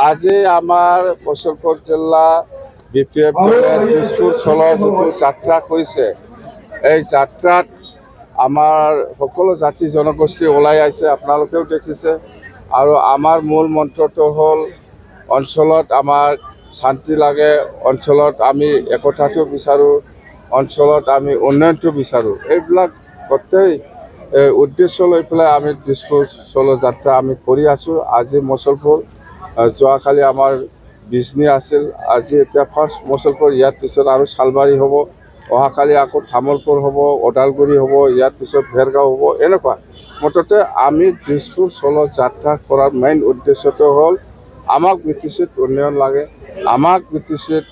আজি আমাৰ মুছলপুৰ জিলা বিপিএফ দিছপুৰ চলৰ যিটো যাত্ৰা কৰিছে, এই যাত্ৰাত আমাৰ সকলো জাতি জনগোষ্ঠী ওলাই আহিছে, আপোনালোকেও দেখিছে। আৰু আমাৰ মূল মন্ত্ৰটো হ'ল অঞ্চলত আমাৰ শান্তি লাগে, অঞ্চলত আমি একতাটো বিচাৰোঁ, অঞ্চলত আমি উন্নয়নটো বিচাৰোঁ। এইবিলাক গোটেই উদ্দেশ্য লৈ পেলাই আমি দিছপুৰ চলৰ যাত্ৰা আমি কৰি আছোঁ। আজি মুছলপুৰ, যোৱাকালি আমাৰ বিজনী আছিল, আজি এতিয়া ফাৰ্ষ্ট মুছলপুৰ, ইয়াৰ পিছত আৰু চালবাৰী হ'ব, অহাকালি আকৌ তামোলপুৰ হ'ব, ওদালগুৰি হ'ব, ইয়াৰ পিছত ভেৰগাঁও হ'ব। এনেকুৱা মুঠতে আমি দিছপুৰ চলৰ যাত্ৰা কৰাৰ মেইন উদ্দেশ্যটো হ'ল আমাক BTCত উন্নয়ন লাগে, আমাক BTCত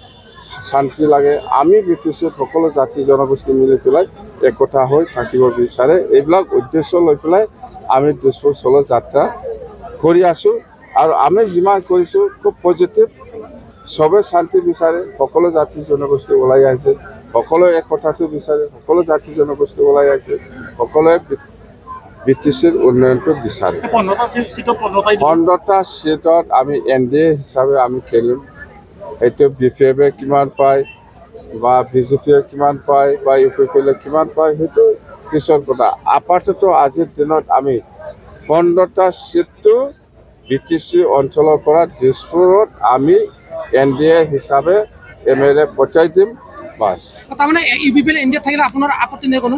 শান্তি লাগে, আমি BTCত সকলো জাতি জনগোষ্ঠী মিলি পেলাই একতা হৈ থাকিব বিচাৰে। এইবিলাক উদ্দেশ্য লৈ পেলাই আমি দিছপুৰ চলৰ যাত্ৰা কৰি আছোঁ। আৰু আমি যিমান কৰিছোঁ খুব পজিটিভ, চবে শান্তি বিচাৰে, সকলো জাতি জনগোষ্ঠী ওলাই আহিছে, সকলোৱে একতাটো বিচাৰে, সকলো জাতি জনগোষ্ঠী ওলাই আহিছে, সকলোৱে BTCৰ উন্নয়নটো বিচাৰে। 15টা চিটত আমি NDA হিচাপে আমি খেলিম। এইটো BPF কিমান পায় বা BJPয়ে কিমান পায় বা UPPয়ে কিমান পায় সেইটো পিছৰ কথা। আপাতত আজিৰ দিনত আমি 15টা চিটটো BTC অঞ্চলৰ পৰা দিছপুৰত আমি NDA হিচাপে MLA পঠিয়াই দিম, বাছ। তাৰমানে UPPয়ে NDA থাকিলে আপোনাৰ আপত্তি নাই কোনো?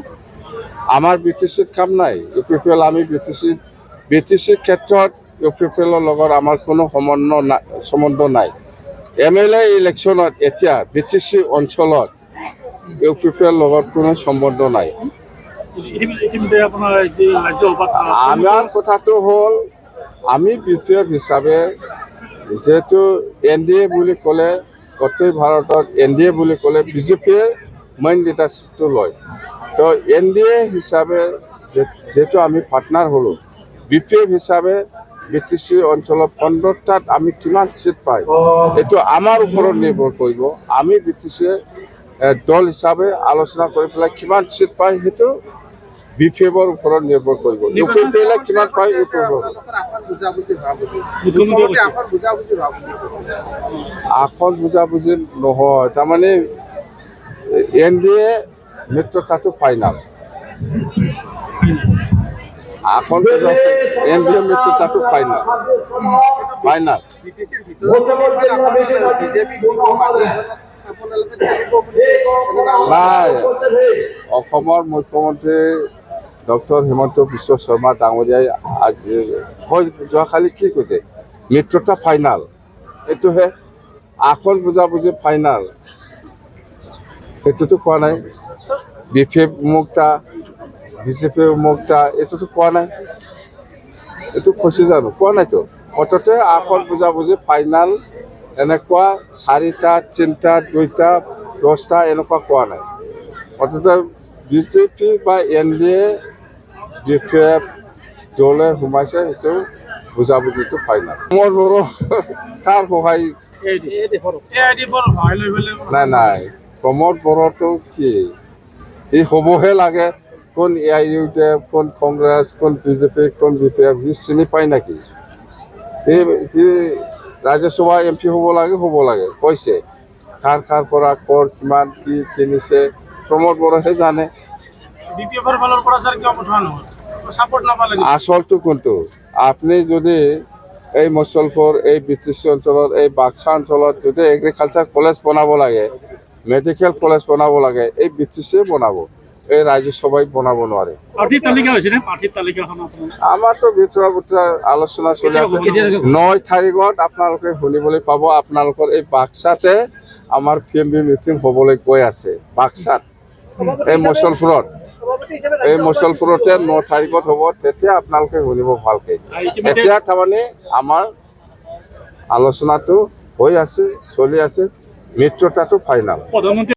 আমাৰ BTCত কাম নাই। UPPL আমি BTC ক্ষেত্ৰত UPPLৰ লগত আমাৰ কোনো সম্বন্ধ নাই। MLA ইলেকশ্যনত এতিয়া BTC অঞ্চলত UPPLৰ লগত কোনো সম্বন্ধ নাই। আমাৰ কথাটো হ'ল আমি BPF হিচাপে যেহেতু NDA বুলি ক'লে, গোটেই ভাৰতত NDA বুলি ক'লে BJPয়ে মেইন লিডাৰশ্বিপটো লয়। তো NDA হিচাপে যেহেতু আমি পাৰ্টনাৰ হ'লোঁ, BPF হিচাপে BTC অঞ্চলত 15টাত আমি কিমান চিট পাই এইটো আমাৰ ওপৰত নিৰ্ভৰ কৰিব। আমি BTCয়ে দল হিচাপে আলোচনা কৰি পেলাই কিমান চিট পায় সেইটো BPFৰ ওপৰত নিৰ্ভৰ কৰিব। UPPয়ে কিমান পায় আসন বুজাবুজি নহয়, তাৰমানে NDA মিত্ৰতাটো ফাইনাল। আসন NDA মিত্ৰতাটো ফাইনাল। নাই, অসমৰ মুখ্যমন্ত্ৰী ডক্টৰ হিমন্ত বিশ্ব শৰ্মা ডাঙৰীয়াই আজি যোৱাকালি কি কৈছে, মিত্ৰতা ফাইনাল। এইটোহে আসন বুজাবুজি ফাইনাল, এইটোতো কোৱা নাই। BPF মুক্তা, BJP মুক্তা, এইটোতো কোৱা নাই। এইটো কৈছে জানো? কোৱা নাইতো। মুঠতে আসন বুজাবুজি ফাইনাল, এনেকুৱা 4টা, 3টা, 2টা, 10টা এনেকুৱা কোৱা নাই। মুঠতে BJP বা NDA BPF দলে সোমাইছে, সেইটো বুজাবুজিটো ফাইনাল। মোৰ বড়ো কাৰ সহায় নাই। প্ৰমোদ বড়োটো কি ই হ'বহে লাগে। কোন AIUDF, কোন কংগ্ৰেছ, কোন BJP, কোন BPF সি চিনি পায় নেকি? সি ৰাজ্যসভা MP হ'ব লাগে কৈছে। কাৰ পৰা কৰ কিমান কি কিনিছে প্ৰমোদ বড়োহে জানে। আচলটো কোনটো? আপুনি যদি এই মুছলপুৰ, এই BTC অঞ্চলত, এই বাক্সা অঞ্চলত যদি এগ্ৰিকালচাৰ কলেজ বনাব লাগে, মেডিকেল কলেজ বনাব লাগে, এই BTCয়ে বনাব, এই ৰাজ্যসভাই বনাব নোৱাৰে। আমাৰতো ভিতৰা আলোচনা চলি আছে। 9 তাৰিখত আপোনালোকে শুনিবলৈ পাব। আপোনালোকৰ এই বাক্সাতে আমাৰ PMB মিটিং হ'বলৈ গৈ আছে। বাক্সাত এই মুছলপুৰতে 9 তাৰিখত হ'ব। তেতিয়া আপোনালোকে শুনিব ভালকে। এতিয়া তাৰমানে আমাৰ আলোচনাটো হৈ আছে, চলি আছে, মিত্ৰতাটো ফাইনাল।